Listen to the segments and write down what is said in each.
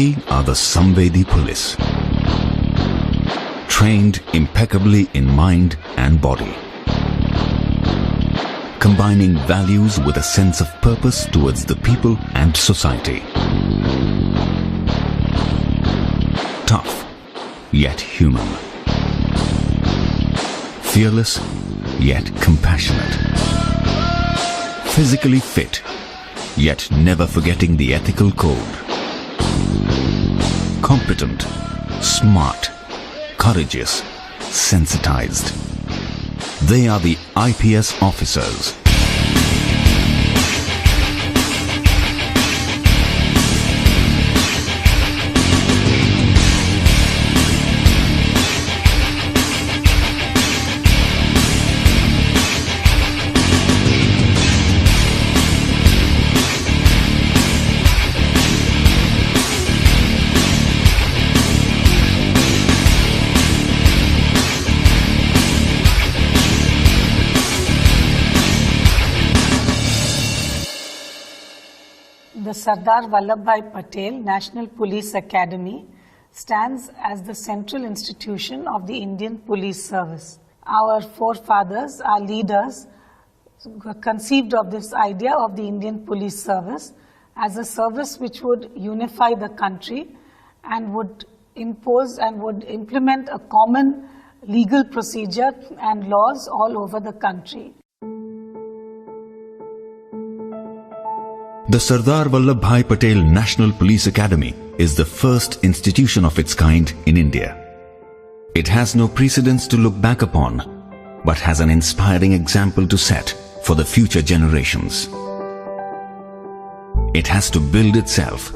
They are the Samvedi police, trained impeccably in mind and body, combining values with a sense of purpose towards the people and society. Tough, yet human. Fearless, yet compassionate. Physically fit, yet never forgetting the ethical code. Competent, smart, courageous, sensitized. They are the IPS officers. The Sardar Vallabhbhai Patel National Police Academy stands as the central institution of the Indian Police Service. Our forefathers, our leaders, conceived of this idea of the Indian Police Service as a service which would unify the country and would impose and would implement a common legal procedure and laws all over the country. The Sardar Vallabhbhai Patel National Police Academy is the first institution of its kind in India. It has no precedents to look back upon, but has an inspiring example to set for the future generations. It has to build itself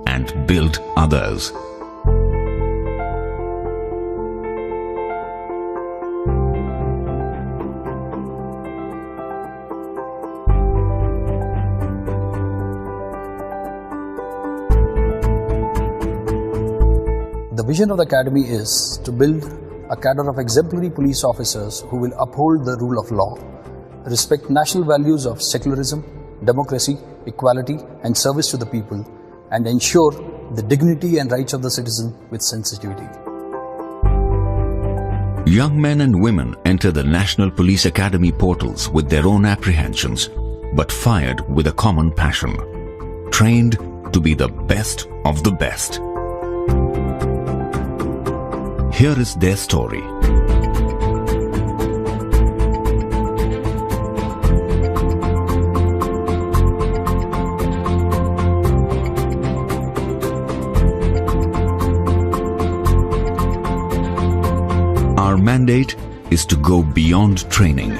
and build others. The vision of the Academy is to build a cadre of exemplary police officers who will uphold the rule of law, respect national values of secularism, democracy, equality and service to the people, and ensure the dignity and rights of the citizen with sensitivity. Young men and women enter the National Police Academy portals with their own apprehensions, but fired with a common passion, trained to be the best of the best. Here is their story. Our mandate is to go beyond training,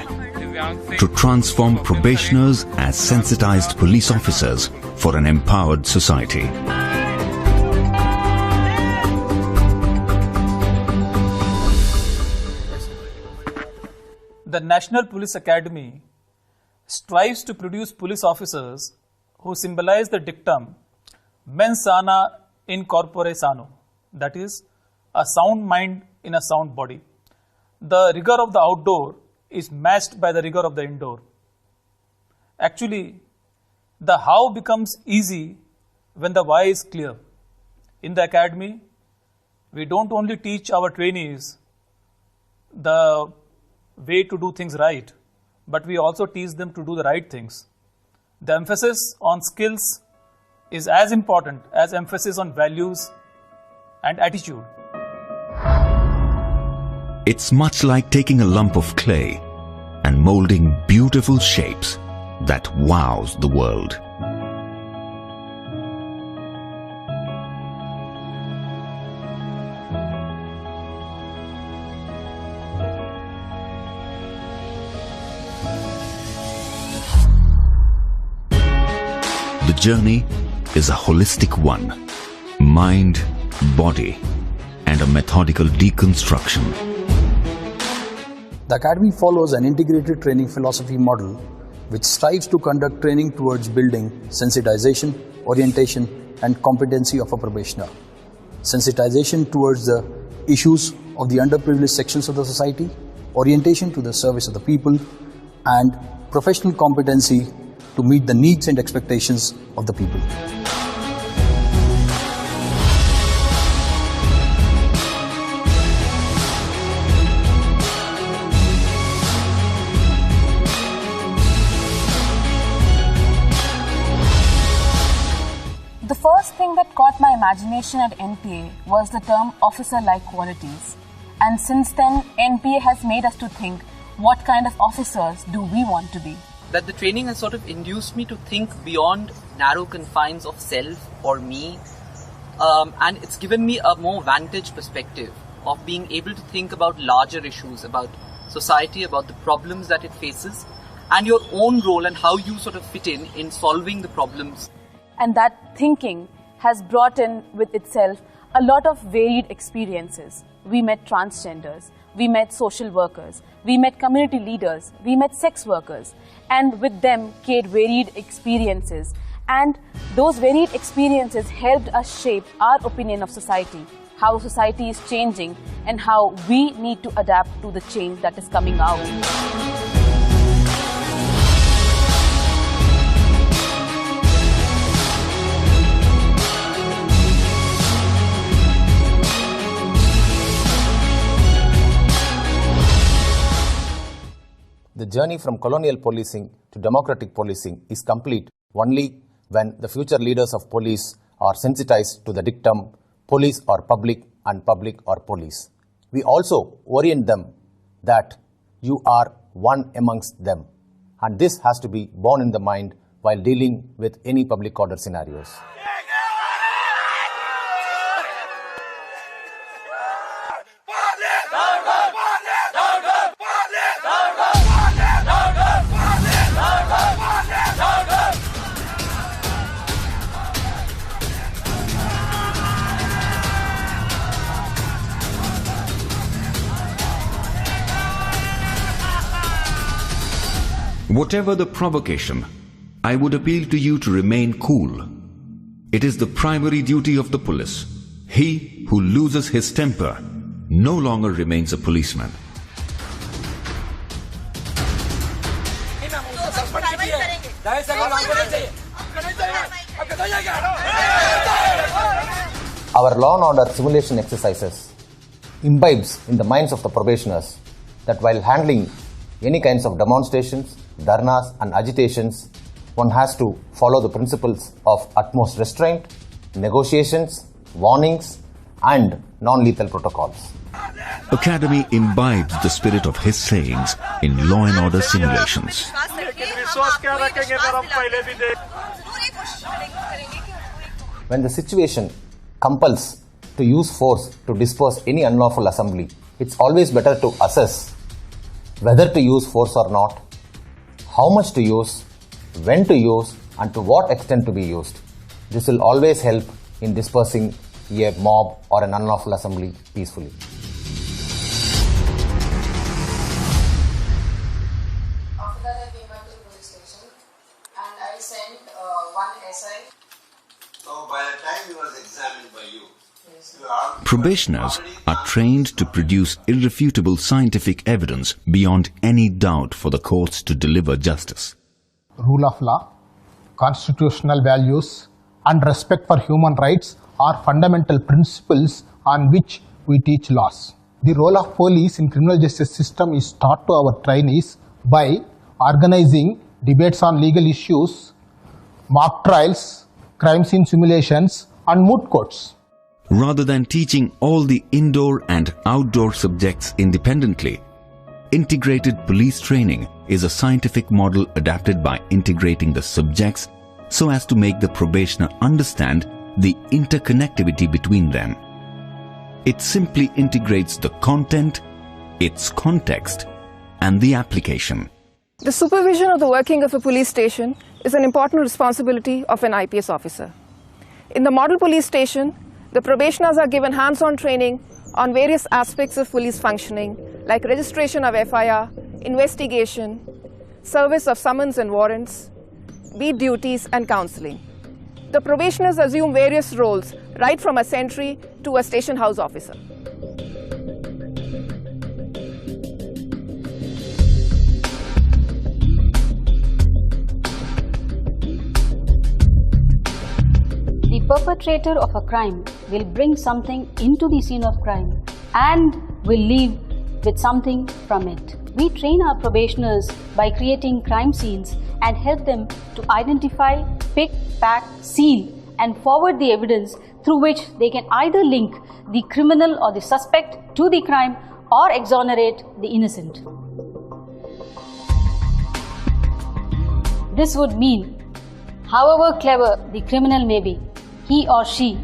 to transform probationers as sensitized police officers for an empowered society. The National Police Academy strives to produce police officers who symbolize the dictum mens sana in corpore sano, that is, a sound mind in a sound body. The rigor of the outdoor is matched by the rigor of the indoor. Actually, the how becomes easy when the why is clear. In the academy, we don't only teach our trainees the way to do things right, but we also teach them to do the right things. The emphasis on skills is as important as emphasis on values and attitude. It's much like taking a lump of clay and molding beautiful shapes that wows the world. The journey is a holistic one, mind, body, and a methodical deconstruction. The Academy follows an integrated training philosophy model which strives to conduct training towards building sensitization, orientation, and competency of a probationer. Sensitization towards the issues of the underprivileged sections of the society, orientation to the service of the people, and professional competency to meet the needs and expectations of the people. imagination at NPA was the term officer-like qualities. And since then, NPA has made us to think, what kind of officers do we want to be? That the training has sort of induced me to think beyond narrow confines of self or me, and it's given me a more vantage perspective of being able to think about larger issues, about society, about the problems that it faces, and your own role and how you sort of fit in solving the problems. And that thinking has brought in with itself a lot of varied experiences. We met transgenders, we met social workers, we met community leaders, we met sex workers, and with them came varied experiences. And those varied experiences helped us shape our opinion of society, how society is changing, and how we need to adapt to the change that is coming out. The journey from colonial policing to democratic policing is complete only when the future leaders of police are sensitized to the dictum, police are public and public are police. We also orient them that you are one amongst them, and this has to be borne in the mind while dealing with any public order scenarios. Whatever the provocation, I would appeal to you to remain cool. It is the primary duty of the police. He who loses his temper no longer remains a policeman. Our law and order simulation exercises imbibes in the minds of the probationers that while handling any kinds of demonstrations, dharnas and agitations, one has to follow the principles of utmost restraint, negotiations, warnings and non-lethal protocols. Academy imbibes the spirit of his sayings in law and order simulations. When the situation compels to use force to disperse any unlawful assembly, it's always better to assess whether to use force or not, how much to use, when to use, and to what extent to be used. This will always help in dispersing a mob or an unlawful assembly peacefully. After that, I came back to the police station and I sent one SI. So by the time he was examined by you, Probationers are trained to produce irrefutable scientific evidence beyond any doubt for the courts to deliver justice. Rule of law, constitutional values, and respect for human rights are fundamental principles on which we teach laws. The role of police in criminal justice system is taught to our trainees by organizing debates on legal issues, mock trials, crime scene simulations, and moot courts. Rather than teaching all the indoor and outdoor subjects independently, integrated police training is a scientific model adapted by integrating the subjects so as to make the probationer understand the interconnectivity between them. It simply integrates the content, its context, and the application. The supervision of the working of a police station is an important responsibility of an IPS officer. In the model police station, the probationers are given hands-on training on various aspects of police functioning like registration of FIR, investigation, service of summons and warrants, beat duties and counseling. The probationers assume various roles right from a sentry to a station house officer. The perpetrator of a crime will bring something into the scene of crime and will leave with something from it. We train our probationers by creating crime scenes and help them to identify, pick, pack, seal and forward the evidence through which they can either link the criminal or the suspect to the crime or exonerate the innocent. This would mean, however clever the criminal may be, he or she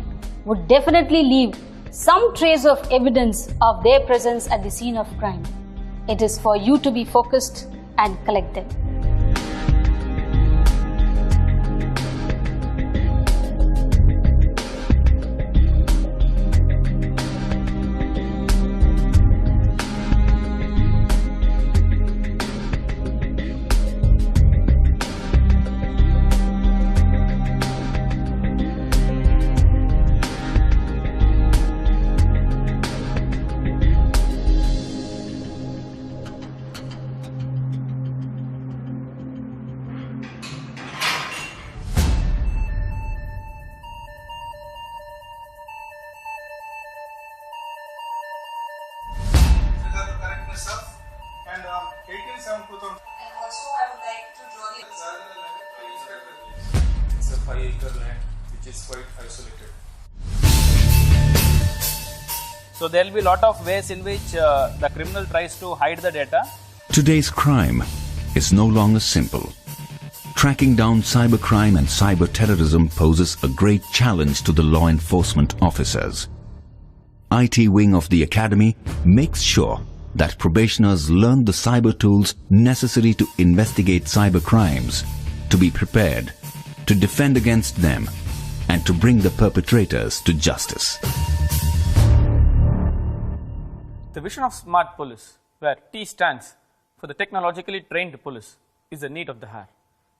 would definitely leave some trace of evidence of their presence at the scene of crime. It is for you to be focused and collect them. And 1872,000. And also I would like to draw the It's a 5-acre land which is quite isolated. So there will be a lot of ways in which the criminal tries to hide the data. Today's crime is no longer simple. Tracking down cybercrime and cyber terrorism poses a great challenge to the law enforcement officers. IT wing of the academy makes sure that probationers learn the cyber tools necessary to investigate cyber crimes, to be prepared, to defend against them, and to bring the perpetrators to justice. The vision of smart police, where T stands for the technologically trained police, is the need of the hour.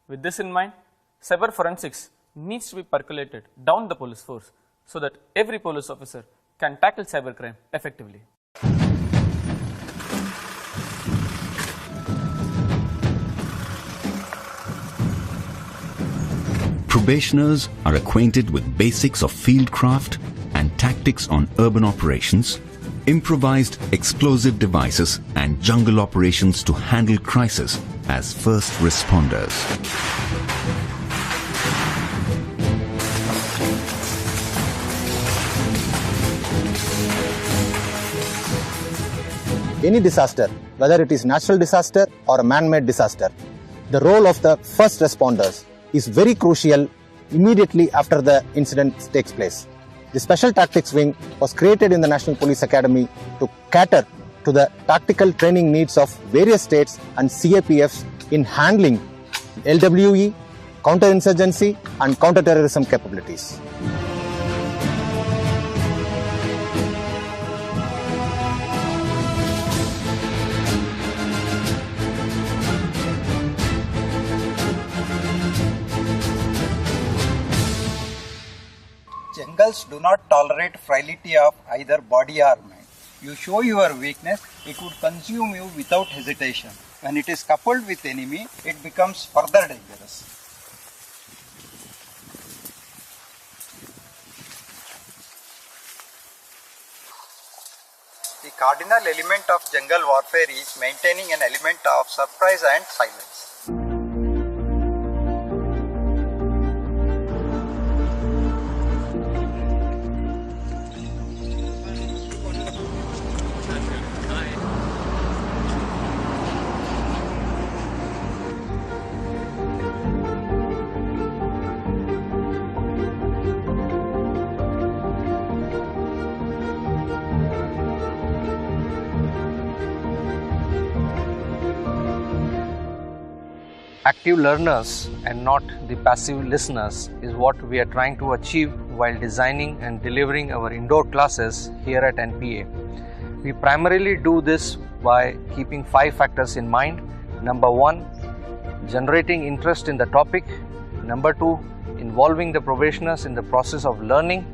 With this in mind, cyber forensics needs to be percolated down the police force so that every police officer can tackle cybercrime effectively. Probationers are acquainted with basics of fieldcraft and tactics on urban operations, improvised explosive devices and jungle operations to handle crisis as first responders. Any disaster, whether it is natural disaster or a man-made disaster, the role of the first responders is very crucial immediately after the incident takes place. The Special Tactics Wing was created in the National Police Academy to cater to the tactical training needs of various states and CAPFs in handling LWE, counterinsurgency and counterterrorism capabilities. Jungles do not tolerate frailty of either body or mind. You show your weakness, it would consume you without hesitation. When it is coupled with enemy, it becomes further dangerous. The cardinal element of jungle warfare is maintaining an element of surprise and silence. Active learners and not the passive listeners is what we are trying to achieve while designing and delivering our indoor classes here at NPA. We primarily do this by keeping 5 factors in mind. Number 1, generating interest in the topic. Number 2, involving the probationers in the process of learning.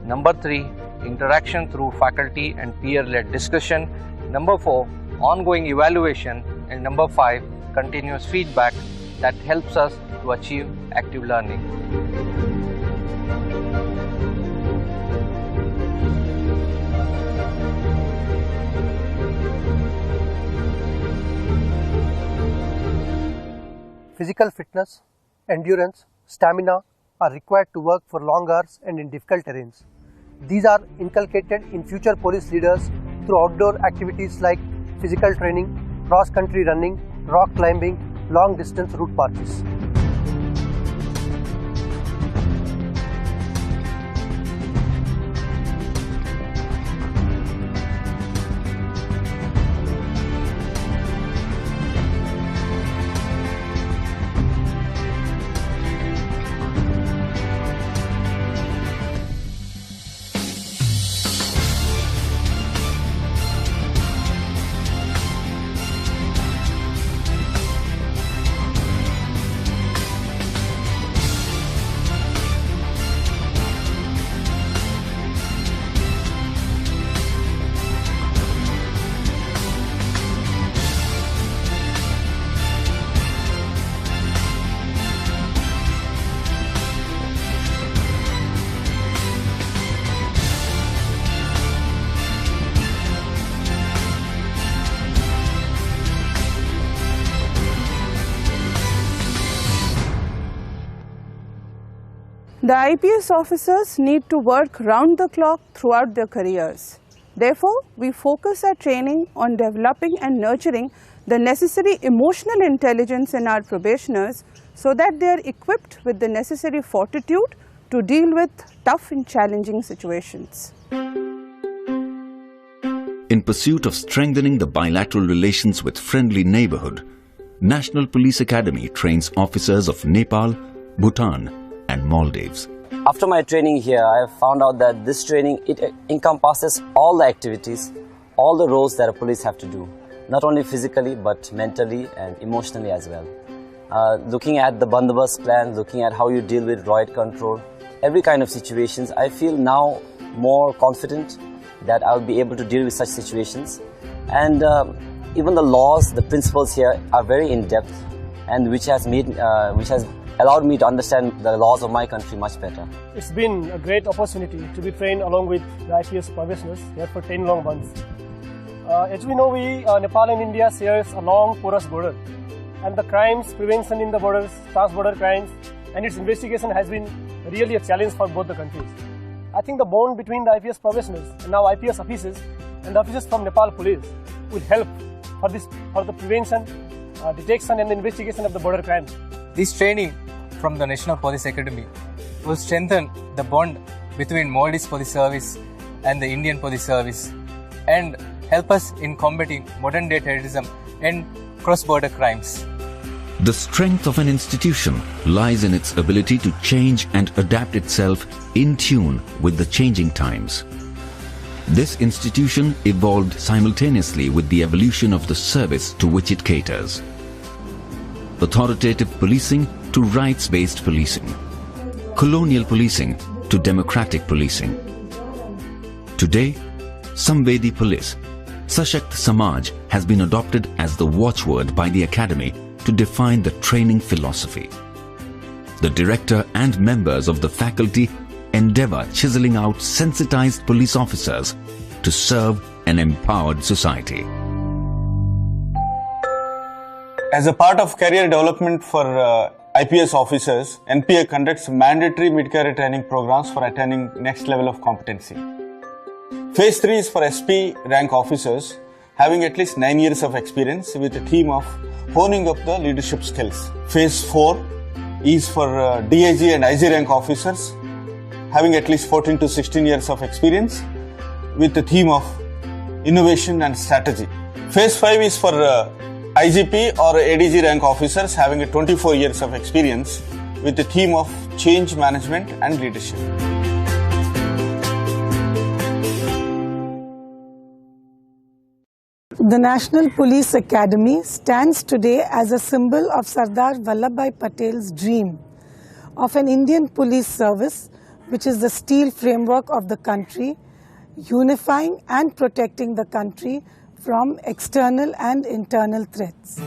Number 3, interaction through faculty and peer-led discussion. Number 4, ongoing evaluation. And number 5, continuous feedback that helps us to achieve active learning. Physical fitness, endurance, stamina are required to work for long hours and in difficult terrains. These are inculcated in future police leaders through outdoor activities like physical training, cross-country running, rock climbing, long-distance route marches. The IPS officers need to work round the clock throughout their careers. Therefore, we focus our training on developing and nurturing the necessary emotional intelligence in our probationers so that they are equipped with the necessary fortitude to deal with tough and challenging situations. In pursuit of strengthening the bilateral relations with friendly neighborhood, National Police Academy trains officers of Nepal, Bhutan, and Maldives. After my training here, I have found out that this training, it encompasses all the activities, all the roles that a police have to do, not only physically but mentally and emotionally as well. Looking at the bandobast plan, looking at how you deal with riot control, every kind of situations, I feel now more confident that I'll be able to deal with such situations. And even the laws, the principles here are very in-depth, and which has allowed me to understand the laws of my country much better. It's been a great opportunity to be trained along with the IPS probationers here for 10 long months. As we know, Nepal and India shares a long porous border, and the crimes prevention in the borders, trans-border crimes, and its investigation has been really a challenge for both the countries. I think the bond between the IPS probationers and now IPS officers and the officers from Nepal Police will help for the prevention, detection and the investigation of the border crimes. This training from the National Police Academy will strengthen the bond between Maldives Police Service and the Indian Police Service and help us in combating modern-day terrorism and cross-border crimes. The strength of an institution lies in its ability to change and adapt itself in tune with the changing times. This institution evolved simultaneously with the evolution of the service to which it caters. Authoritative policing to rights-based policing, colonial policing to democratic policing. Today, Samvedi Police, Sashakt Samaj has been adopted as the watchword by the Academy to define the training philosophy. The director and members of the faculty endeavor chiseling out sensitized police officers to serve an empowered society. As a part of career development for IPS officers, NPA conducts mandatory mid-career training programs for attaining next level of competency. Phase 3 is for SP rank officers having at least 9 years of experience with a theme of honing up the leadership skills. Phase 4 is for DIG and IG rank officers having at least 14 to 16 years of experience with the theme of innovation and strategy. Phase 5 is for IGP or ADG rank officers having 24 years of experience with the theme of change management and leadership. The National Police Academy stands today as a symbol of Sardar Vallabhbhai Patel's dream of an Indian police service which is the steel framework of the country, unifying and protecting the country from external and internal threats.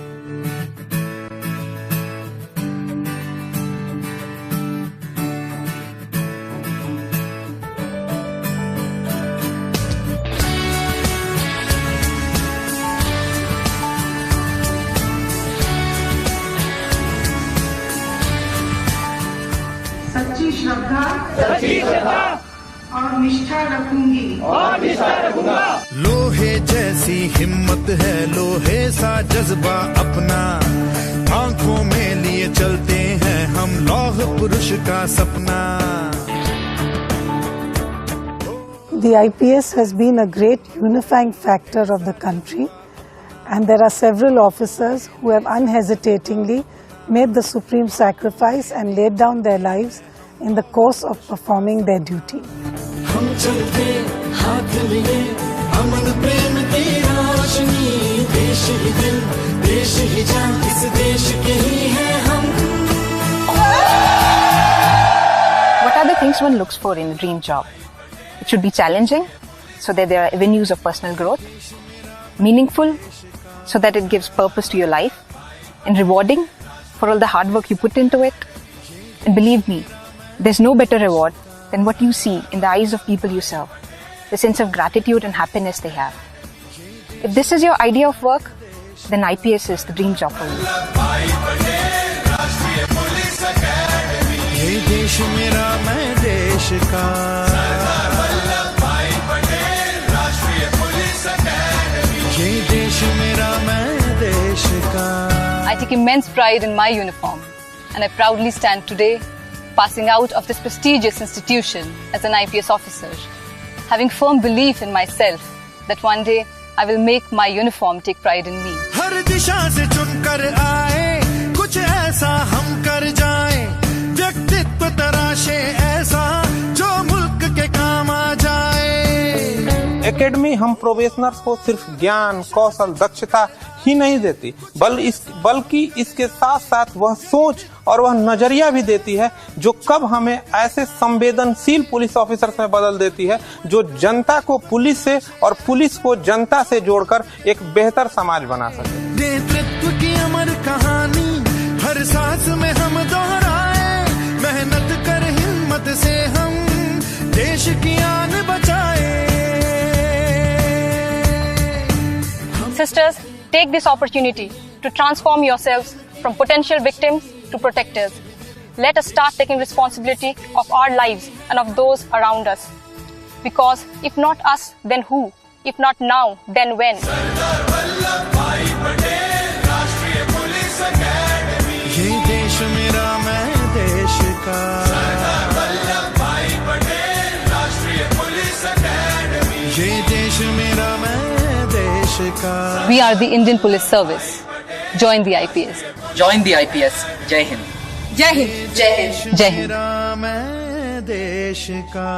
सच्ची रखूंगी और भी star रखूंगा। लोहे जैसी हिम्मत है, लोहे सा जज्बा अपना, आंखों में लिए चलते हैं हम लौह पुरुष का सपना। The IPS has been a great unifying factor of the country, and there are several officers who have unhesitatingly made the supreme sacrifice and laid down their lives in the course of performing their duty. हम चलते हाथ लिए, अमन प्रेम की रोशनी, देश ही दिल, देश ही जान, इस देश के ही हैं हम। What are the things one looks for in a dream job? It should be challenging, so that there are avenues of personal growth, meaningful, so that it gives purpose to your life, and rewarding for all the hard work you put into it. And believe me, there's no better reward than what you see in the eyes of people you serve, the sense of gratitude and happiness they have. If this is your idea of work, then IPS is the dream job for you. ये देश मेरा मैं देश का, सरदार वल्लभभाई पटेल राष्ट्रीय police academy, ये देश मेरा मैं देश का। I take immense pride in my uniform, and I proudly stand today passing out of this prestigious institution as an IPS officer, having firm belief in myself that one day I will make my uniform take pride in me. हर दिशा से चुनकर आए, कुछ ऐसा हम कर जाएं, व्यक्तित्व तराशे ऐसा जो मुल्क के काम आ जाए। एकेडमी हम प्रोबेशनर्स को सिर्फ ज्ञान, कौशल, दक्षता ही नहीं देती, बल्कि इसके साथ साथ वह सोच और वह नजरिया भी देती है जो कब हमें ऐसे संवेदनशील पुलिस ऑफिसर्स में बदल देती है जो जनता को पुलिस से और पुलिस को जनता से जोड़कर एक बेहतर समाज बना सके। नेतृत्व की अमर कहानी हर सांस में हम दोहराए, मेहनत कर हिम्मत से हम देश की आन बचाए। Sisters, take this opportunity to transform yourselves from potential victims to protectors. Let us start taking responsibility of our lives and of those around us. Because if not us, then who? If not now, then when? Sardar Vallabhbhai Patel राष्ट्रीय police academy, ये देश मेरा मैं देश का, सरदार वल्लभभाई पटेल राष्ट्रीय police academy, ये देश मेरा मैं देश का। We are the Indian Police Service. Join the IPS. Join the IPS. Jai Hind. Jai Hind. Jai Hind. Jai Hind. मेरा मैं देश का।